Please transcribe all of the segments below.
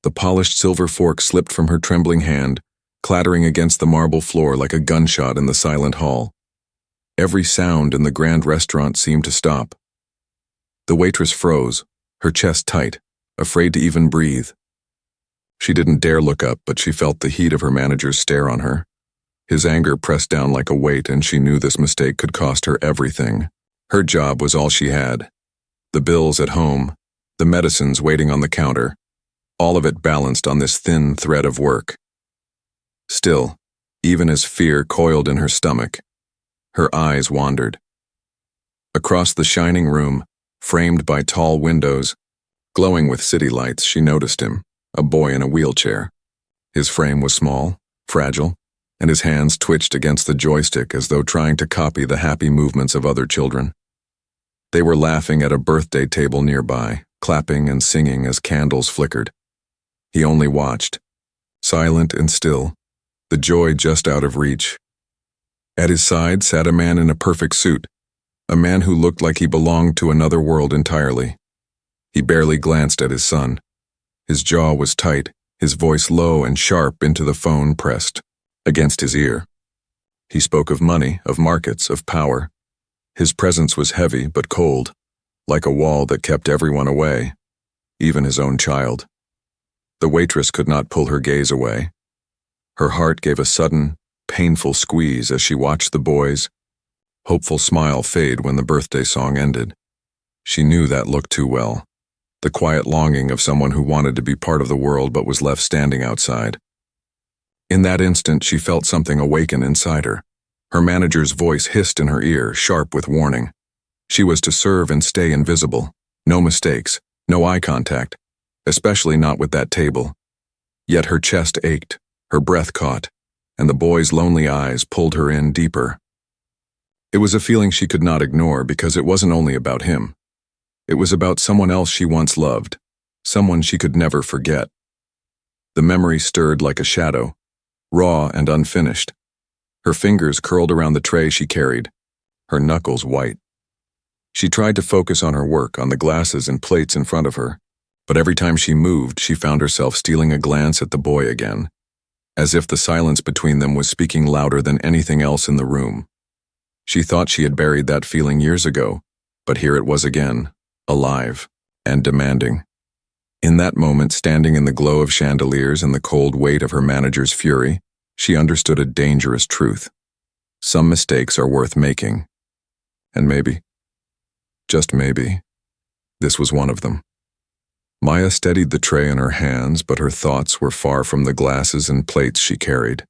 The polished silver fork slipped from her trembling hand, clattering against the marble floor like a gunshot in the silent hall. Every sound in the grand restaurant seemed to stop. The waitress froze, her chest tight, afraid to even breathe. She didn't dare look up, but she felt the heat of her manager's stare on her. His anger pressed down like a weight, and she knew this mistake could cost her everything. Her job was all she had. The bills at home, the medicines waiting on the counter, all of it balanced on this thin thread of work. Still, even as fear coiled in her stomach, her eyes wandered. Across the shining room, framed by tall windows, glowing with city lights, she noticed him, a boy in a wheelchair. His frame was small, fragile, and his hands twitched against the joystick as though trying to copy the happy movements of other children. They were laughing at a birthday table nearby, clapping and singing as candles flickered. He only watched, silent and still, the joy just out of reach. At his side sat a man in a perfect suit, a man who looked like he belonged to another world entirely. He barely glanced at his son. His jaw was tight, his voice low and sharp into the phone pressed against his ear. He spoke of money, of markets, of power. His presence was heavy but cold, like a wall that kept everyone away, even his own child. The waitress could not pull her gaze away. Her heart gave a sudden, painful squeeze as she watched the boy's hopeful smile fade when the birthday song ended. She knew that look too well. The quiet longing of someone who wanted to be part of the world but was left standing outside. In that instant, she felt something awaken inside her. Her manager's voice hissed in her ear, sharp with warning. She was to serve and stay invisible. No mistakes, no eye contact, especially not with that table. Yet her chest ached, her breath caught, and the boy's lonely eyes pulled her in deeper. It was a feeling she could not ignore because it wasn't only about him. It was about someone else she once loved, someone she could never forget. The memory stirred like a shadow, raw and unfinished. Her fingers curled around the tray she carried, her knuckles white. She tried to focus on her work, on the glasses and plates in front of her, but every time she moved, she found herself stealing a glance at the boy again, as if the silence between them was speaking louder than anything else in the room. She thought she had buried that feeling years ago, but here it was again, alive and demanding. In that moment, standing in the glow of chandeliers and the cold weight of her manager's fury, she understood a dangerous truth. Some mistakes are worth making. And maybe, just maybe, this was one of them. Maya steadied the tray in her hands, but her thoughts were far from the glasses and plates she carried.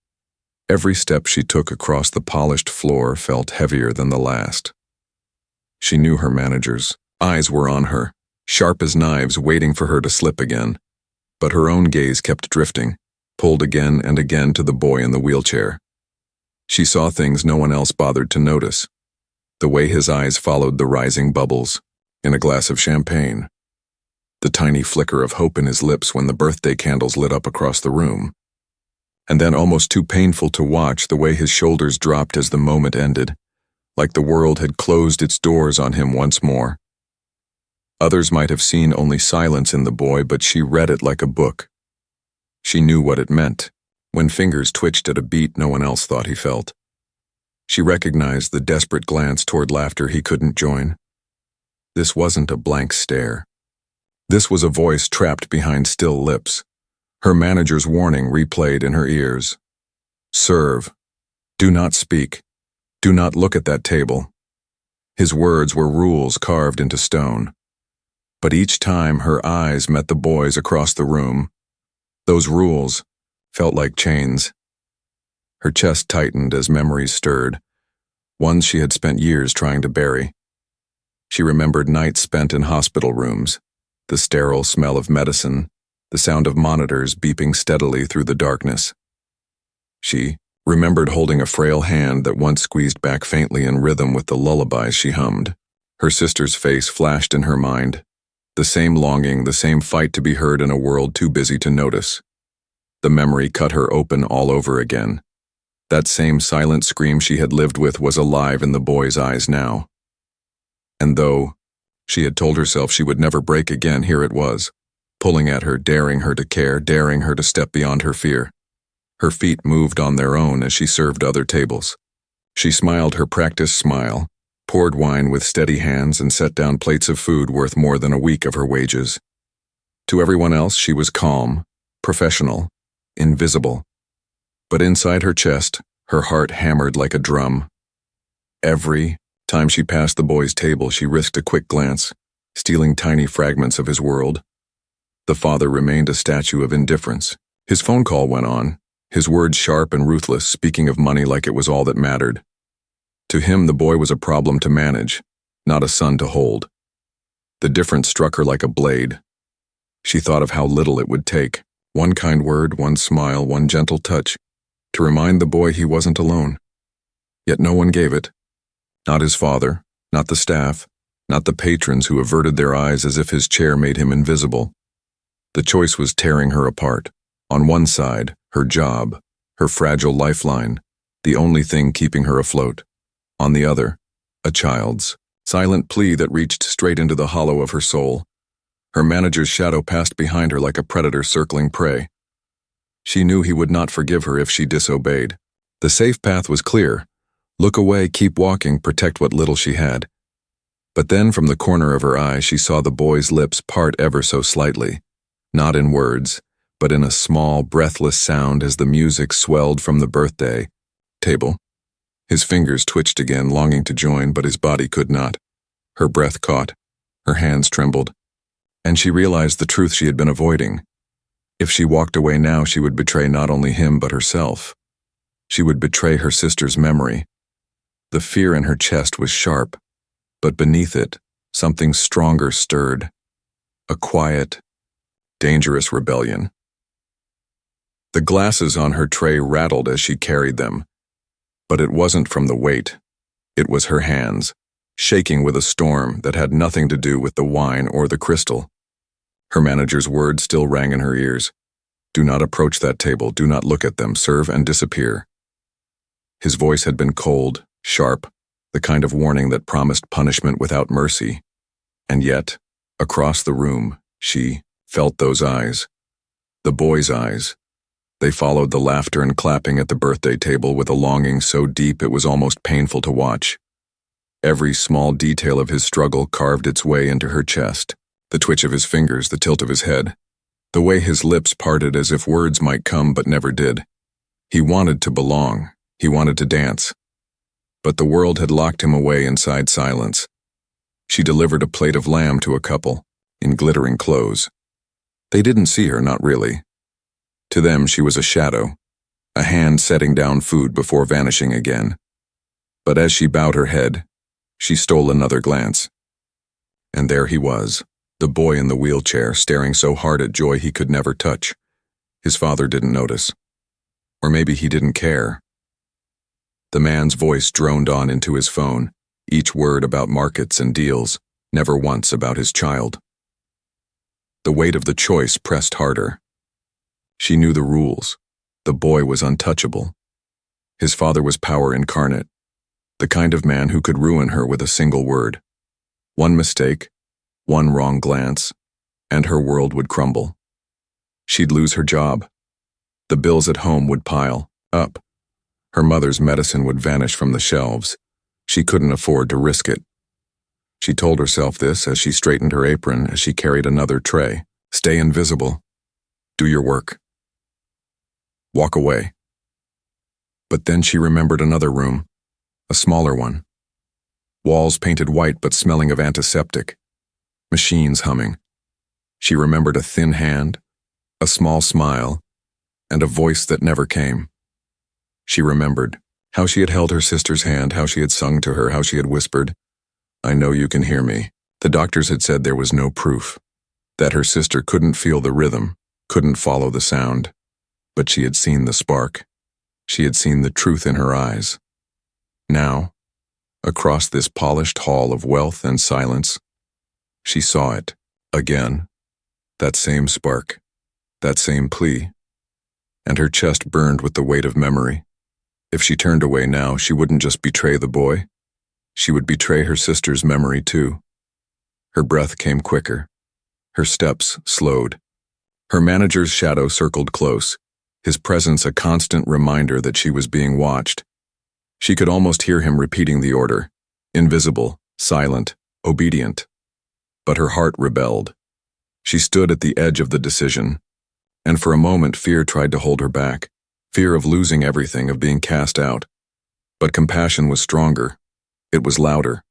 Every step she took across the polished floor felt heavier than the last. She knew her manager's eyes were on her, sharp as knives waiting for her to slip again, but her own gaze kept drifting, pulled again and again to the boy in the wheelchair. She saw things no one else bothered to notice, the way his eyes followed the rising bubbles in a glass of champagne, the tiny flicker of hope in his lips when the birthday candles lit up across the room, and then, almost too painful to watch, the way his shoulders dropped as the moment ended, like the world had closed its doors on him once more. Others might have seen only silence in the boy, but she read it like a book. She knew what it meant, when fingers twitched at a beat no one else thought he felt. She recognized the desperate glance toward laughter he couldn't join. This wasn't a blank stare. This was a voice trapped behind still lips, her manager's warning replayed in her ears. Serve. Do not speak. Do not look at that table. His words were rules carved into stone. But each time her eyes met the boy's across the room, those rules felt like chains. Her chest tightened as memories stirred, ones she had spent years trying to bury. She remembered nights spent in hospital rooms, the sterile smell of medicine, the sound of monitors beeping steadily through the darkness. She remembered holding a frail hand that once squeezed back faintly in rhythm with the lullabies she hummed. Her sister's face flashed in her mind. The same longing, the same fight to be heard in a world too busy to notice. The memory cut her open all over again. That same silent scream she had lived with was alive in the boy's eyes now. And though she had told herself she would never break again, here it was, pulling at her, daring her to care, daring her to step beyond her fear. Her feet moved on their own as she served other tables. She smiled her practiced smile, poured wine with steady hands, and set down plates of food worth more than a week of her wages. To everyone else, she was calm, professional, invisible. But inside her chest, her heart hammered like a drum. Every time she passed the boy's table, she risked a quick glance, stealing tiny fragments of his world. The father remained a statue of indifference. His phone call went on, his words sharp and ruthless, speaking of money like it was all that mattered. To him, the boy was a problem to manage, not a son to hold. The difference struck her like a blade. She thought of how little it would take, one kind word, one smile, one gentle touch, to remind the boy he wasn't alone. Yet no one gave it. Not his father, not the staff, not the patrons who averted their eyes as if his chair made him invisible. The choice was tearing her apart. On one side, her job, her fragile lifeline, the only thing keeping her afloat. On the other, a child's silent plea that reached straight into the hollow of her soul. Her manager's shadow passed behind her like a predator circling prey. She knew he would not forgive her if she disobeyed. The safe path was clear. Look away, keep walking, protect what little she had. But then from the corner of her eye, she saw the boy's lips part ever so slightly, not in words, but in a small, breathless sound as the music swelled from the birthday table. His fingers twitched again, longing to join, but his body could not. Her breath caught, her hands trembled, and she realized the truth she had been avoiding. If she walked away now, she would betray not only him but herself. She would betray her sister's memory. The fear in her chest was sharp, but beneath it, something stronger stirred. A quiet, dangerous rebellion. The glasses on her tray rattled as she carried them. But it wasn't from the weight. It was her hands, shaking with a storm that had nothing to do with the wine or the crystal. Her manager's words still rang in her ears. Do not approach that table, do not look at them, serve and disappear. His voice had been cold, sharp, the kind of warning that promised punishment without mercy. And yet, across the room, she felt those eyes. The boy's eyes. They followed the laughter and clapping at the birthday table with a longing so deep it was almost painful to watch. Every small detail of his struggle carved its way into her chest. The twitch of his fingers, the tilt of his head, the way his lips parted as if words might come but never did. He wanted to belong. He wanted to dance. But the world had locked him away inside silence. She delivered a plate of lamb to a couple, in glittering clothes. They didn't see her, not really. To them, she was a shadow, a hand setting down food before vanishing again. But as she bowed her head, she stole another glance. And there he was, the boy in the wheelchair, staring so hard at joy he could never touch. His father didn't notice. Or maybe he didn't care. The man's voice droned on into his phone, each word about markets and deals, never once about his child. The weight of the choice pressed harder. She knew the rules. The boy was untouchable. His father was power incarnate, the kind of man who could ruin her with a single word. One mistake, one wrong glance, and her world would crumble. She'd lose her job. The bills at home would pile up. Her mother's medicine would vanish from the shelves. She couldn't afford to risk it. She told herself this as she straightened her apron as she carried another tray. Stay invisible. Do your work. Walk away. But then she remembered another room, a smaller one. Walls painted white but smelling of antiseptic. Machines humming. She remembered a thin hand, a small smile, and a voice that never came. She remembered how she had held her sister's hand, how she had sung to her, how she had whispered, "I know you can hear me." The doctors had said there was no proof, that her sister couldn't feel the rhythm, couldn't follow the sound. But she had seen the spark. She had seen the truth in her eyes. Now, across this polished hall of wealth and silence, she saw it, again, that same spark, that same plea, and her chest burned with the weight of memory. If she turned away now, she wouldn't just betray the boy. She would betray her sister's memory too. Her breath came quicker. Her steps slowed. Her manager's shadow circled close, his presence a constant reminder that she was being watched. She could almost hear him repeating the order, invisible, silent, obedient. But her heart rebelled. She stood at the edge of the decision, and for a moment fear tried to hold her back, fear of losing everything, of being cast out. But compassion was stronger. It was louder.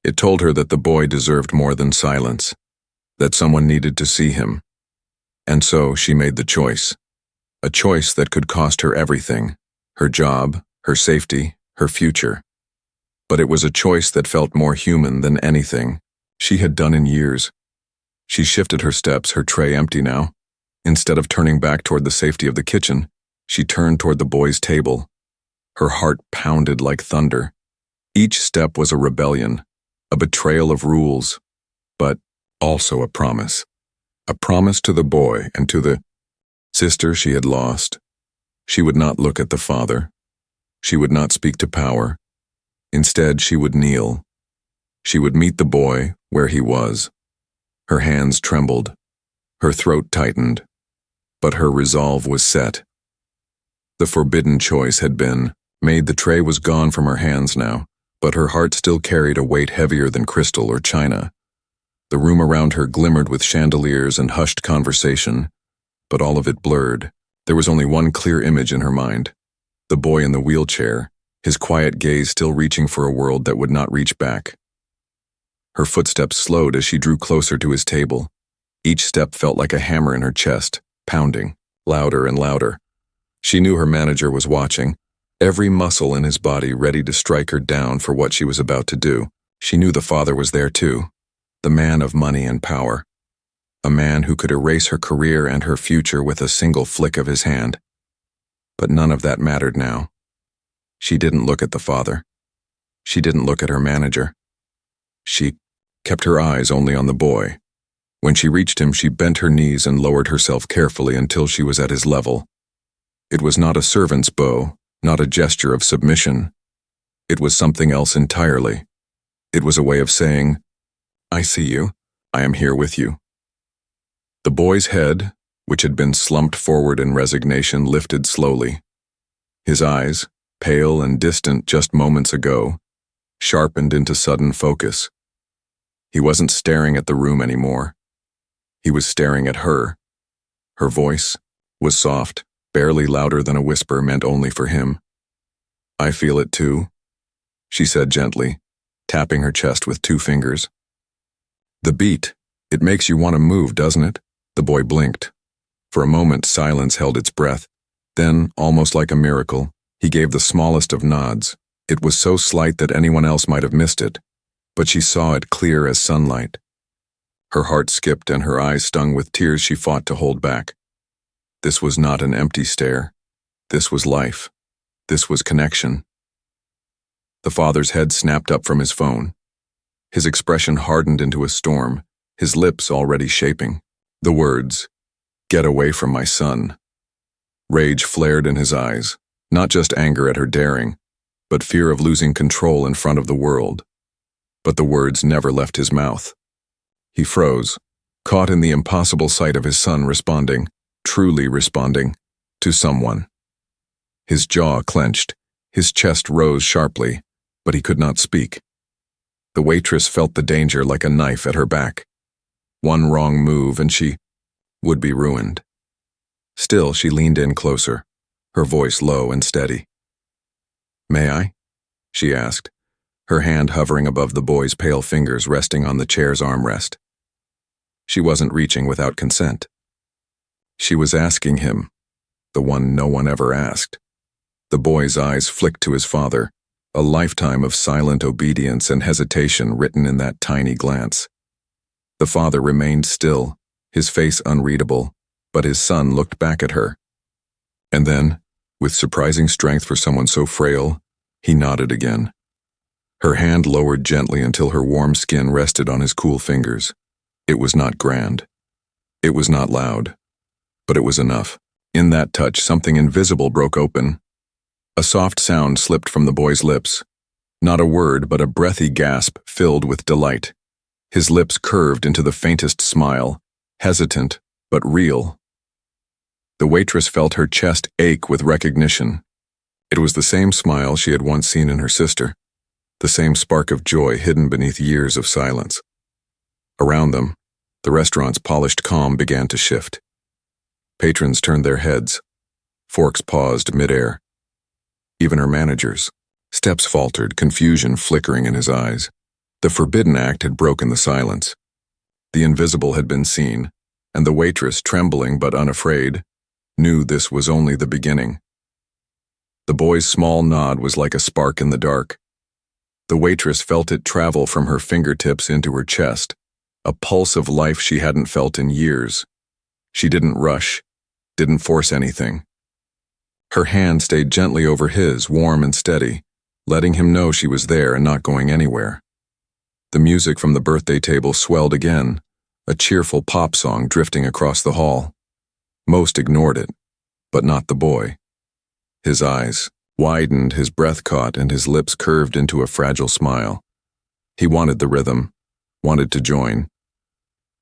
It told her that the boy deserved more than silence, that someone needed to see him. And so she made the choice. A choice that could cost her everything, her job, her safety, her future. But it was a choice that felt more human than anything she had done in years. She shifted her steps, her tray empty now. Instead of turning back toward the safety of the kitchen, she turned toward the boy's table. Her heart pounded like thunder. Each step was a rebellion, a betrayal of rules, but also a promise. A promise to the boy and to the sister she had lost. She would not look at the father. She would not speak to power. Instead, she would kneel. She would meet the boy where he was. Her hands trembled. Her throat tightened. But her resolve was set. The forbidden choice had been made. The tray was gone from her hands now, but her heart still carried a weight heavier than crystal or china. The room around her glimmered with chandeliers and hushed conversation, but all of it blurred. There was only one clear image in her mind. The boy in the wheelchair, his quiet gaze still reaching for a world that would not reach back. Her footsteps slowed as she drew closer to his table. Each step felt like a hammer in her chest, pounding, louder and louder. She knew her manager was watching, every muscle in his body ready to strike her down for what she was about to do. She knew the father was there too, the man of money and power. A man who could erase her career and her future with a single flick of his hand. But none of that mattered now. She didn't look at the father. She didn't look at her manager. She kept her eyes only on the boy. When she reached him, she bent her knees and lowered herself carefully until she was at his level. It was not a servant's bow, not a gesture of submission. It was something else entirely. It was a way of saying, "I see you. I am here with you." The boy's head, which had been slumped forward in resignation, lifted slowly. His eyes, pale and distant just moments ago, sharpened into sudden focus. He wasn't staring at the room anymore. He was staring at her. Her voice was soft, barely louder than a whisper meant only for him. "I feel it too," she said gently, tapping her chest with 2 fingers. "The beat, it makes you want to move, doesn't it?" The boy blinked. For a moment, silence held its breath. Then, almost like a miracle, he gave the smallest of nods. It was so slight that anyone else might have missed it, but she saw it clear as sunlight. Her heart skipped and her eyes stung with tears she fought to hold back. This was not an empty stare. This was life. This was connection. The father's head snapped up from his phone. His expression hardened into a storm, his lips already shaping. The words, "Get away from my son." Rage flared in his eyes, not just anger at her daring, but fear of losing control in front of the world. But the words never left his mouth. He froze, caught in the impossible sight of his son responding, truly responding, to someone. His jaw clenched, his chest rose sharply, but he could not speak. The waitress felt the danger like a knife at her back. One wrong move and she would be ruined. Still, she leaned in closer, her voice low and steady. "May I?" she asked, her hand hovering above the boy's pale fingers resting on the chair's armrest. She wasn't reaching without consent. She was asking him, the one no one ever asked. The boy's eyes flicked to his father, a lifetime of silent obedience and hesitation written in that tiny glance. The father remained still, his face unreadable, but his son looked back at her. And then, with surprising strength for someone so frail, he nodded again. Her hand lowered gently until her warm skin rested on his cool fingers. It was not grand. It was not loud. But it was enough. In that touch, something invisible broke open. A soft sound slipped from the boy's lips. Not a word, but a breathy gasp filled with delight. His lips curved into the faintest smile, hesitant, but real. The waitress felt her chest ache with recognition. It was the same smile she had once seen in her sister, the same spark of joy hidden beneath years of silence. Around them, the restaurant's polished calm began to shift. Patrons turned their heads. Forks paused midair. Even her managers. Steps faltered, confusion flickering in his eyes. The forbidden act had broken the silence. The invisible had been seen, and the waitress, trembling but unafraid, knew this was only the beginning. The boy's small nod was like a spark in the dark. The waitress felt it travel from her fingertips into her chest, a pulse of life she hadn't felt in years. She didn't rush, didn't force anything. Her hand stayed gently over his, warm and steady, letting him know she was there and not going anywhere. The music from the birthday table swelled again, a cheerful pop song drifting across the hall. Most ignored it, but not the boy. His eyes widened, his breath caught, and his lips curved into a fragile smile. He wanted the rhythm, wanted to join.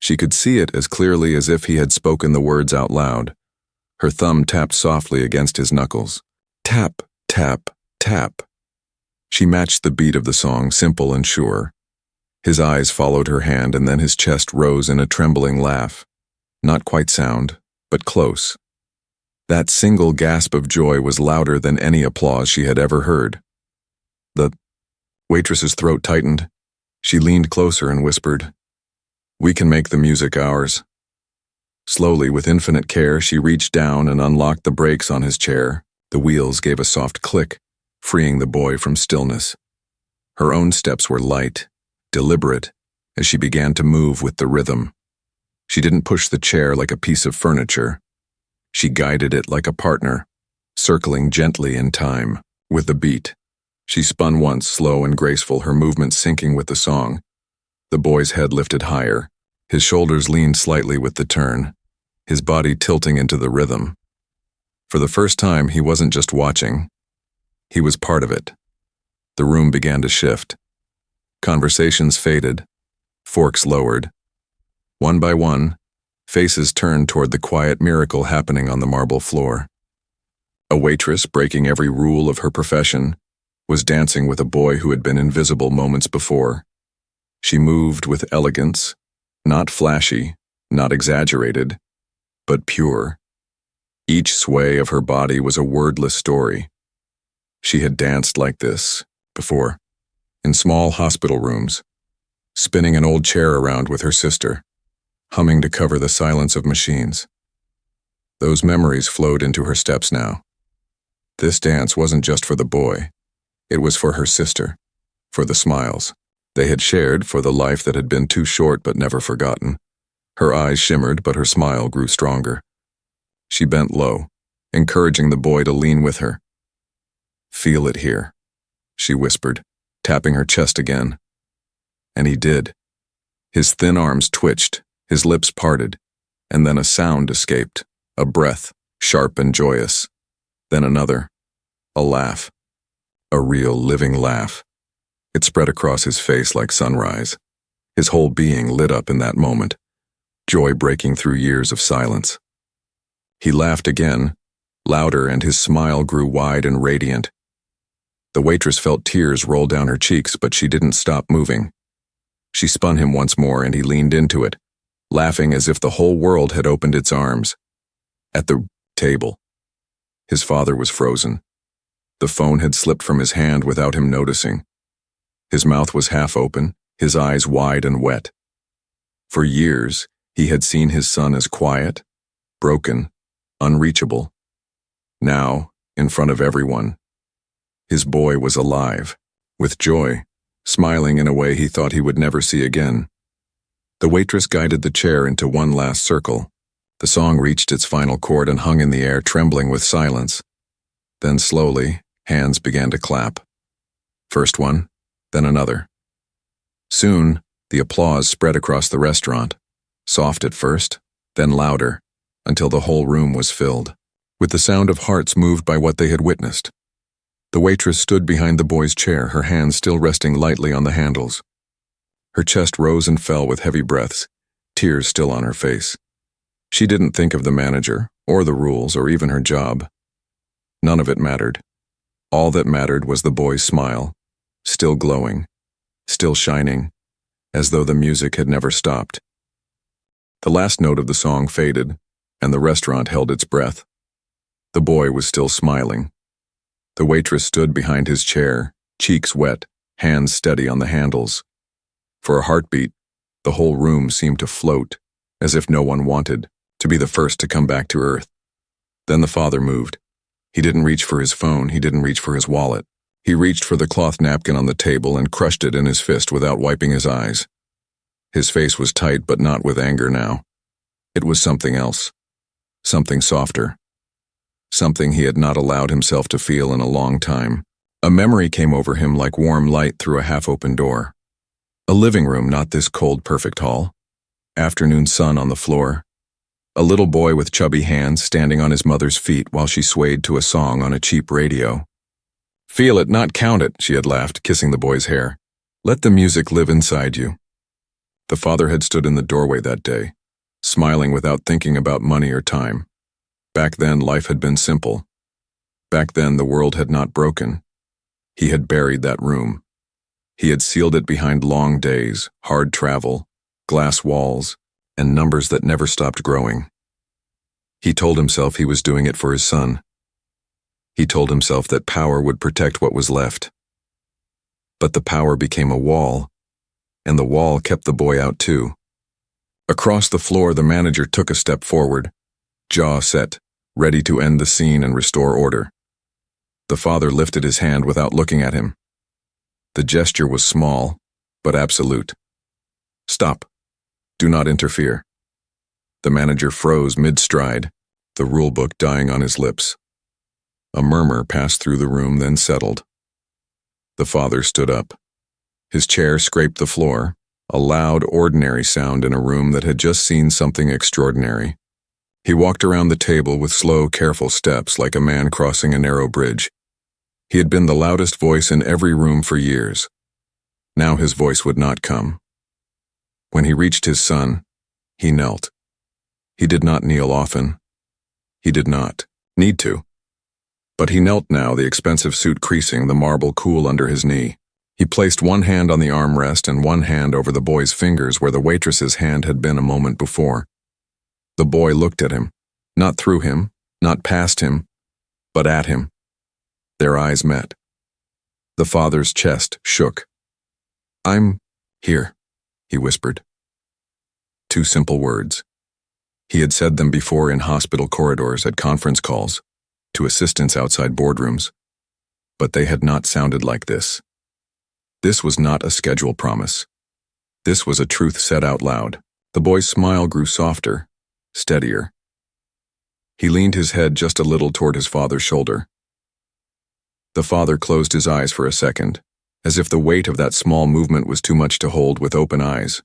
She could see it as clearly as if he had spoken the words out loud. Her thumb tapped softly against his knuckles. Tap, tap, tap. She matched the beat of the song, simple and sure. His eyes followed her hand, and then his chest rose in a trembling laugh. Not quite sound, but close. That single gasp of joy was louder than any applause she had ever heard. The waitress's throat tightened. She leaned closer and whispered, "We can make the music ours." Slowly, with infinite care, she reached down and unlocked the brakes on his chair. The wheels gave a soft click, freeing the boy from stillness. Her own steps were light, deliberate, as she began to move with the rhythm. She didn't push the chair like a piece of furniture. She guided it like a partner, circling gently in time, with the beat. She spun once, slow and graceful, her movement syncing with the song. The boy's head lifted higher, his shoulders leaned slightly with the turn, his body tilting into the rhythm. For the first time, he wasn't just watching. He was part of it. The room began to shift. Conversations faded, forks lowered. One by one, faces turned toward the quiet miracle happening on the marble floor. A waitress, breaking every rule of her profession, was dancing with a boy who had been invisible moments before. She moved with elegance, not flashy, not exaggerated, but pure. Each sway of her body was a wordless story. She had danced like this before, in small hospital rooms, spinning an old chair around with her sister, humming to cover the silence of machines. Those memories flowed into her steps now. This dance wasn't just for the boy. It was for her sister, for the smiles they had shared, for the life that had been too short but never forgotten. Her eyes shimmered, but her smile grew stronger. She bent low, encouraging the boy to lean with her. "Feel it here," she whispered, tapping her chest again. And he did. His thin arms twitched, his lips parted, and then a sound escaped, a breath, sharp and joyous. Then another, a laugh, a real living laugh. It spread across his face like sunrise. His whole being lit up in that moment, joy breaking through years of silence. He laughed again, louder, and his smile grew wide and radiant. The waitress felt tears roll down her cheeks, but she didn't stop moving. She spun him once more, and he leaned into it, laughing as if the whole world had opened its arms. At the table, his father was frozen. The phone had slipped from his hand without him noticing. His mouth was half open, his eyes wide and wet. For years, he had seen his son as quiet, broken, unreachable. Now, in front of everyone, his boy was alive, with joy, smiling in a way he thought he would never see again. The waitress guided the chair into one last circle. The song reached its final chord and hung in the air, trembling with silence. Then slowly, hands began to clap. First one, then another. Soon, the applause spread across the restaurant, soft at first, then louder, until the whole room was filled, with the sound of hearts moved by what they had witnessed. The waitress stood behind the boy's chair, her hands still resting lightly on the handles. Her chest rose and fell with heavy breaths, tears still on her face. She didn't think of the manager, or the rules, or even her job. None of it mattered. All that mattered was the boy's smile, still glowing, still shining, as though the music had never stopped. The last note of the song faded, and the restaurant held its breath. The boy was still smiling. The waitress stood behind his chair, cheeks wet, hands steady on the handles. For a heartbeat, the whole room seemed to float, as if no one wanted to be the first to come back to earth. Then the father moved. He didn't reach for his phone, he didn't reach for his wallet. He reached for the cloth napkin on the table and crushed it in his fist without wiping his eyes. His face was tight, but not with anger now. It was something else. Something softer. Something he had not allowed himself to feel in a long time. A memory came over him like warm light through a half-open door. A living room, not this cold, perfect hall. Afternoon sun on the floor. A little boy with chubby hands standing on his mother's feet while she swayed to a song on a cheap radio. "Feel it, not count it," she had laughed, kissing the boy's hair. "Let the music live inside you." The father had stood in the doorway that day, smiling without thinking about money or time. Back then, life had been simple. Back then, the world had not broken. He had buried that room. He had sealed it behind long days, hard travel, glass walls, and numbers that never stopped growing. He told himself he was doing it for his son. He told himself that power would protect what was left. But the power became a wall, and the wall kept the boy out too. Across the floor, the manager took a step forward, jaw set, ready to end the scene and restore order. The father lifted his hand without looking at him. The gesture was small, but absolute. "Stop. Do not interfere." The manager froze mid-stride, the rulebook dying on his lips. A murmur passed through the room, then settled. The father stood up. His chair scraped the floor, a loud, ordinary sound in a room that had just seen something extraordinary. He walked around the table with slow, careful steps like a man crossing a narrow bridge. He had been the loudest voice in every room for years. Now his voice would not come. When he reached his son, he knelt. He did not kneel often. He did not need to. But he knelt now, the expensive suit creasing, the marble cool under his knee. He placed one hand on the armrest and one hand over the boy's fingers where the waitress's hand had been a moment before. The boy looked at him, not through him, not past him, but at him. Their eyes met. The father's chest shook. "I'm here," he whispered. Two simple words. He had said them before in hospital corridors, at conference calls, to assistants outside boardrooms, but they had not sounded like this. This was not a schedule promise. This was a truth said out loud. The boy's smile grew softer, steadier. He leaned his head just a little toward his father's shoulder. The father closed his eyes for a second, as if the weight of that small movement was too much to hold with open eyes.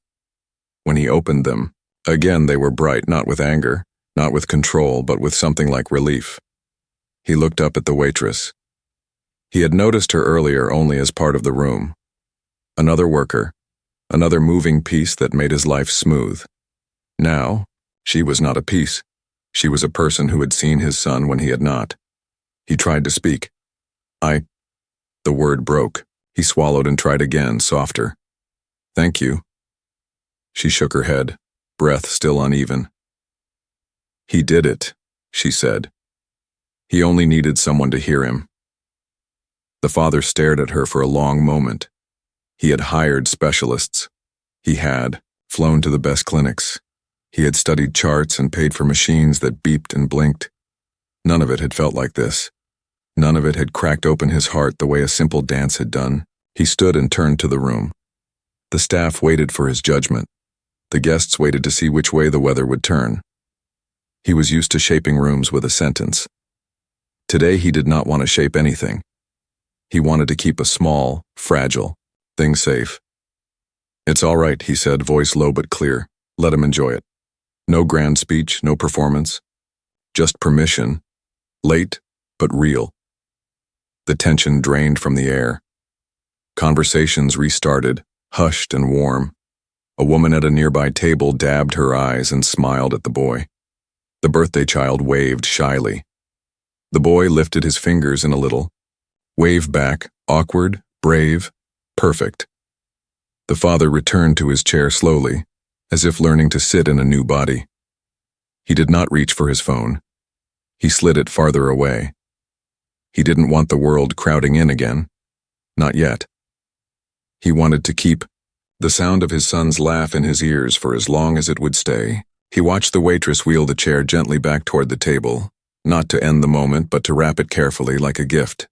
When he opened them, again they were bright, not with anger, not with control, but with something like relief. He looked up at the waitress. He had noticed her earlier only as part of the room. Another worker, another moving piece that made his life smooth. Now, she was not a piece. She was a person who had seen his son when he had not. He tried to speak. The word broke. He swallowed and tried again, softer. "Thank you." She shook her head, breath still uneven. "He did it," she said. He only needed someone to hear him. The father stared at her for a long moment. He had hired specialists. He had flown to the best clinics. He had studied charts and paid for machines that beeped and blinked. None of it had felt like this. None of it had cracked open his heart the way a simple dance had done. He stood and turned to the room. The staff waited for his judgment. The guests waited to see which way the weather would turn. He was used to shaping rooms with a sentence. Today he did not want to shape anything. He wanted to keep a small, fragile thing safe. "It's all right," he said, voice low but clear. "Let him enjoy it. No grand speech, no performance. Just permission. Late, but real." The tension drained from the air. Conversations restarted, hushed and warm. A woman at a nearby table dabbed her eyes and smiled at the boy. The birthday child waved shyly. The boy lifted his fingers in a little. Wave back, awkward, brave, perfect. The father returned to his chair slowly, as if learning to sit in a new body. He did not reach for his phone. He slid it farther away. He didn't want the world crowding in again. Not yet. He wanted to keep the sound of his son's laugh in his ears for as long as it would stay. He watched the waitress wheel the chair gently back toward the table, not to end the moment but to wrap it carefully like a gift.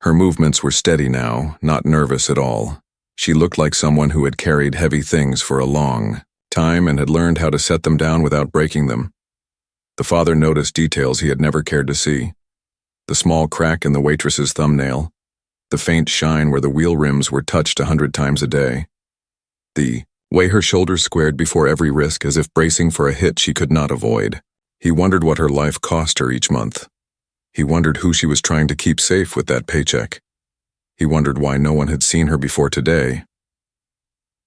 Her movements were steady now, not nervous at all. She looked like someone who had carried heavy things for a long time and had learned how to set them down without breaking them. The father noticed details he had never cared to see. The small crack in the waitress's thumbnail, the faint shine where the wheel rims were touched 100 times a day, the way her shoulders squared before every risk as if bracing for a hit she could not avoid. He wondered what her life cost her each month. He wondered who she was trying to keep safe with that paycheck. He wondered why no one had seen her before today.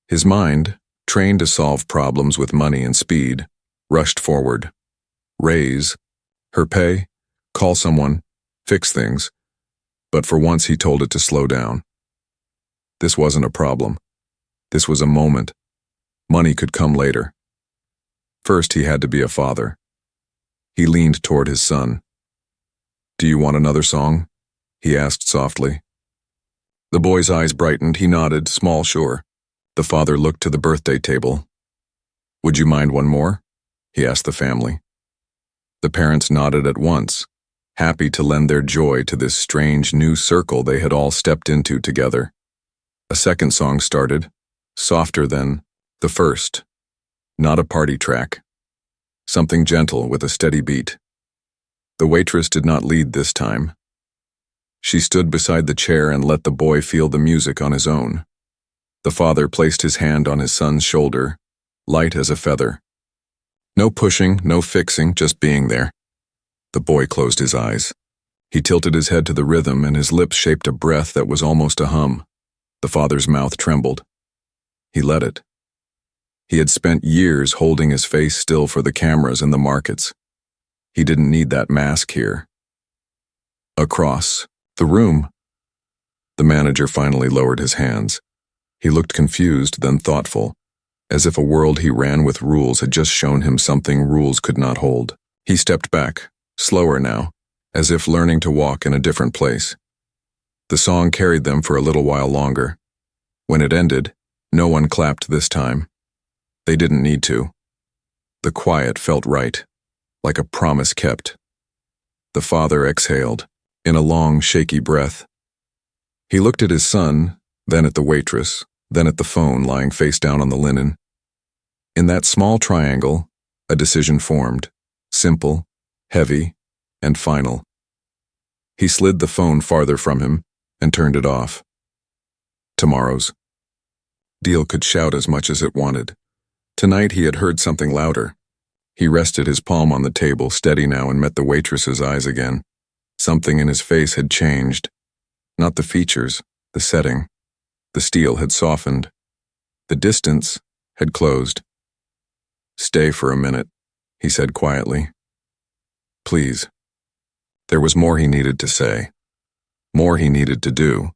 His mind, trained to solve problems with money and speed, rushed forward. Raise her pay, call someone, fix things. But for once he told it to slow down. This wasn't a problem. This was a moment. Money could come later. First he had to be a father. He leaned toward his son. "Do you want another song?" he asked softly. The boy's eyes brightened. He nodded, small sure. The father looked to the birthday table. "Would you mind one more?" he asked the family. The parents nodded at once, happy to lend their joy to this strange new circle they had all stepped into together. A second song started, softer than the first. Not a party track. Something gentle with a steady beat. The waitress did not lead this time. She stood beside the chair and let the boy feel the music on his own. The father placed his hand on his son's shoulder, light as a feather. No pushing, no fixing, just being there. The boy closed his eyes. He tilted his head to the rhythm and his lips shaped a breath that was almost a hum. The father's mouth trembled. He let it. He had spent years holding his face still for the cameras and the markets. He didn't need that mask here. Across the room, the manager finally lowered his hands. He looked confused, then thoughtful, as if a world he ran with rules had just shown him something rules could not hold. He stepped back, slower now, as if learning to walk in a different place. The song carried them for a little while longer. When it ended, no one clapped this time. They didn't need to. The quiet felt right, like a promise kept. The father exhaled, in a long, shaky breath. He looked at his son, then at the waitress, then at the phone lying face down on the linen. In that small triangle, a decision formed, simple, heavy, and final. He slid the phone farther from him and turned it off. Tomorrow's deal could shout as much as it wanted. Tonight he had heard something louder. He rested his palm on the table, steady now, and met the waitress's eyes again. Something in his face had changed. Not the features, the setting. The steel had softened. The distance had closed. "Stay for a minute," he said quietly. "Please." There was more he needed to say. More he needed to do.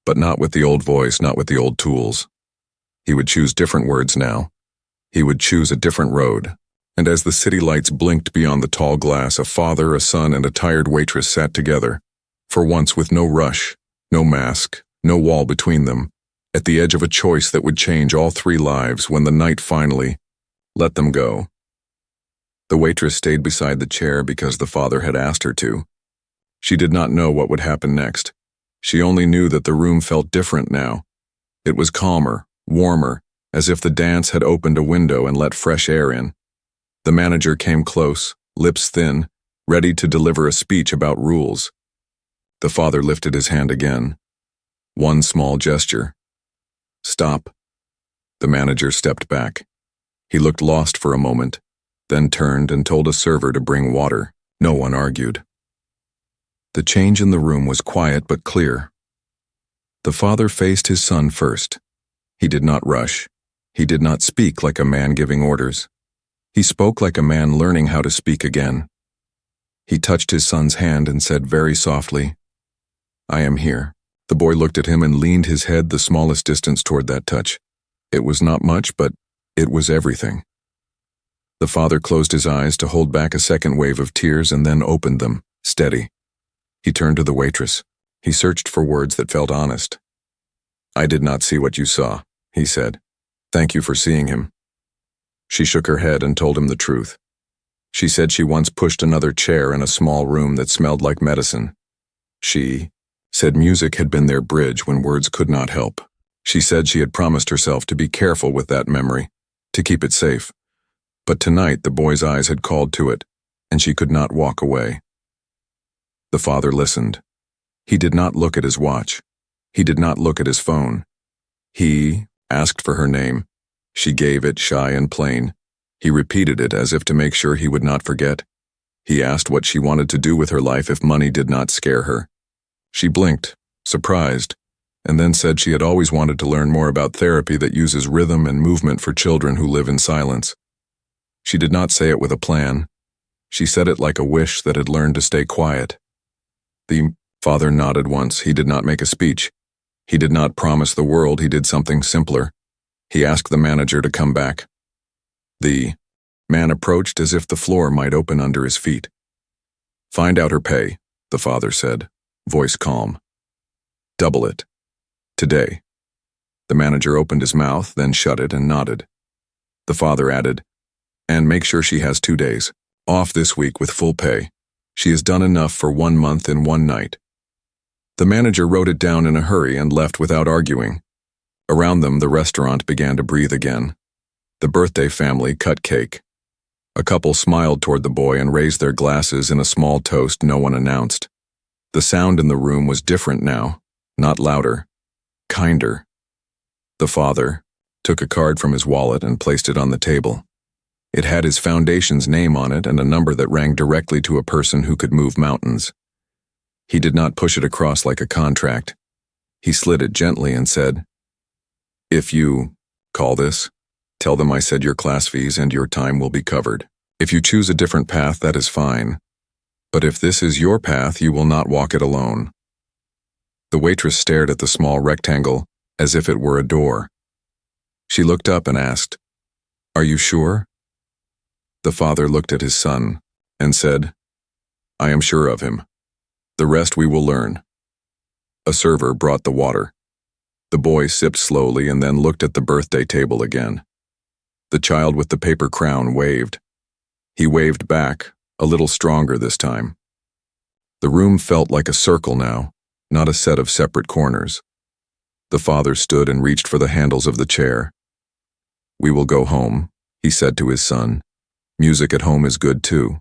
But not with the old voice, not with the old tools. He would choose different words now. He would choose a different road. And as the city lights blinked beyond the tall glass, a father, a son, and a tired waitress sat together, for once with no rush, no mask, no wall between them, at the edge of a choice that would change all three lives when the night finally let them go. The waitress stayed beside the chair because the father had asked her to. She did not know what would happen next. She only knew that the room felt different now. It was calmer, warmer, as if the dance had opened a window and let fresh air in. The manager came close, lips thin, ready to deliver a speech about rules. The father lifted his hand again. One small gesture. "Stop." The manager stepped back. He looked lost for a moment, then turned and told a server to bring water. No one argued. The change in the room was quiet but clear. The father faced his son first. He did not rush. He did not speak like a man giving orders. He spoke like a man learning how to speak again. He touched his son's hand and said very softly, "I am here." The boy looked at him and leaned his head the smallest distance toward that touch. It was not much, but it was everything. The father closed his eyes to hold back a second wave of tears and then opened them, steady. He turned to the waitress. He searched for words that felt honest. "I did not see what you saw," he said. "Thank you for seeing him." She shook her head and told him the truth. She said she once pushed another chair in a small room that smelled like medicine. She said music had been their bridge when words could not help. She said she had promised herself to be careful with that memory, to keep it safe. But tonight the boy's eyes had called to it, and she could not walk away. The father listened. He did not look at his watch. He did not look at his phone. He asked for her name. She gave it, shy and plain. He repeated it as if to make sure he would not forget. He asked what she wanted to do with her life if money did not scare her. She blinked, surprised, and then said she had always wanted to learn more about therapy that uses rhythm and movement for children who live in silence. She did not say it with a plan. She said it like a wish that had learned to stay quiet. The father nodded once. He did not make a speech. He did not promise the world. He did something simpler. He asked the manager to come back. The man approached as if the floor might open under his feet. "Find out her pay," the father said, voice calm. "Double it. Today." The manager opened his mouth, then shut it and nodded. The father added, "And make sure she has 2 days off this week with full pay. She has done enough for 1 month and 1 night." The manager wrote it down in a hurry and left without arguing. Around them, the restaurant began to breathe again. The birthday family cut cake. A couple smiled toward the boy and raised their glasses in a small toast no one announced. The sound in the room was different now, not louder, kinder. The father took a card from his wallet and placed it on the table. It had his foundation's name on it and a number that rang directly to a person who could move mountains. He did not push it across like a contract. He slid it gently and said, "If you call this, tell them I said your class fees and your time will be covered. If you choose a different path, that is fine. But if this is your path, you will not walk it alone." The waitress stared at the small rectangle as if it were a door. She looked up and asked, "Are you sure?" The father looked at his son and said, "I am sure of him. The rest we will learn." A server brought the water. The boy sipped slowly and then looked at the birthday table again. The child with the paper crown waved. He waved back, a little stronger this time. The room felt like a circle now, not a set of separate corners. The father stood and reached for the handles of the chair. "We will go home," he said to his son. "Music at home is good too."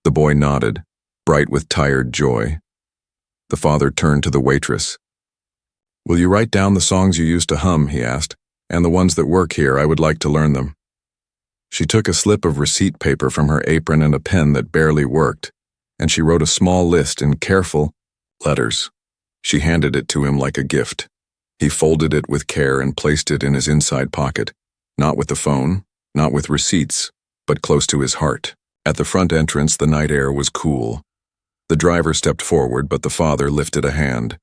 The boy nodded, bright with tired joy. The father turned to the waitress. "Will you write down the songs you used to hum?" he asked. "And the ones that work here, I would like to learn them." She took a slip of receipt paper from her apron and a pen that barely worked, and she wrote a small list in careful letters. She handed it to him like a gift. He folded it with care and placed it in his inside pocket, not with the phone, not with receipts, but close to his heart. At the front entrance, the night air was cool. The driver stepped forward, but the father lifted a hand.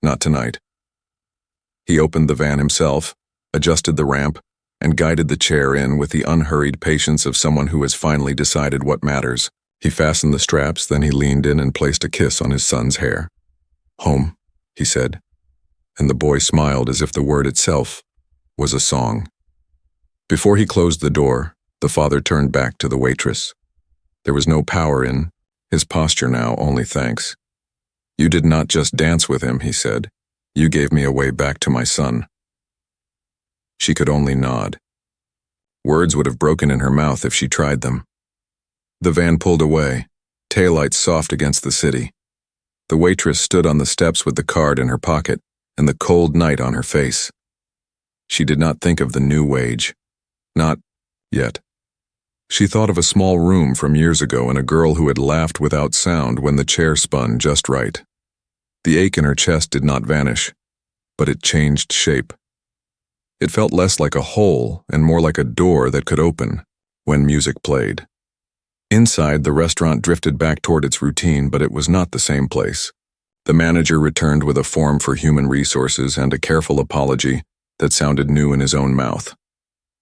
"Not tonight." He opened the van himself, adjusted the ramp, and guided the chair in with the unhurried patience of someone who has finally decided what matters. He fastened the straps, then he leaned in and placed a kiss on his son's hair. "Home," he said, and the boy smiled as if the word itself was a song. Before he closed the door, the father turned back to the waitress. There was no power in his posture now, only thanks. "You did not just dance with him," he said. "You gave me a way back to my son." She could only nod. Words would have broken in her mouth if she tried them. The van pulled away, taillights soft against the city. The waitress stood on the steps with the card in her pocket and the cold night on her face. She did not think of the new wage. Not yet. She thought of a small room from years ago and a girl who had laughed without sound when the chair spun just right. The ache in her chest did not vanish, but it changed shape. It felt less like a hole and more like a door that could open, when music played. Inside, the restaurant drifted back toward its routine, but it was not the same place. The manager returned with a form for human resources and a careful apology that sounded new in his own mouth.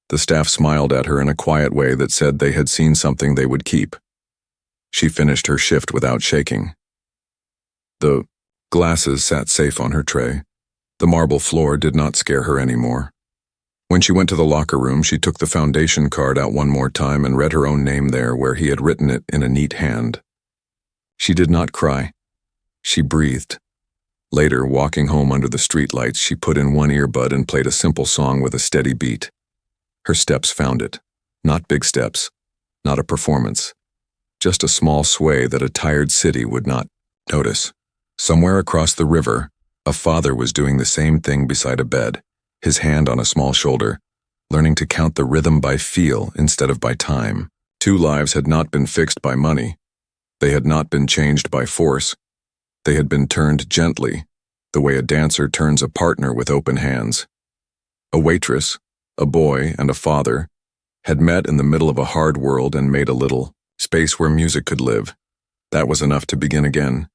The staff smiled at her in a quiet way that said they had seen something they would keep. She finished her shift without shaking. The glasses sat safe on her tray. The marble floor did not scare her anymore. When she went to the locker room, she took the foundation card out one more time and read her own name there where he had written it in a neat hand. She did not cry. She breathed. Later, walking home under the streetlights, she put in one earbud and played a simple song with a steady beat. Her steps found it. Not big steps. Not a performance. Just a small sway that a tired city would not notice. Somewhere across the river, a father was doing the same thing beside a bed, his hand on a small shoulder, learning to count the rhythm by feel instead of by time. Two lives had not been fixed by money. They had not been changed by force. They had been turned gently, the way a dancer turns a partner with open hands. A waitress, a boy, and a father had met in the middle of a hard world and made a little space where music could live. That was enough to begin again.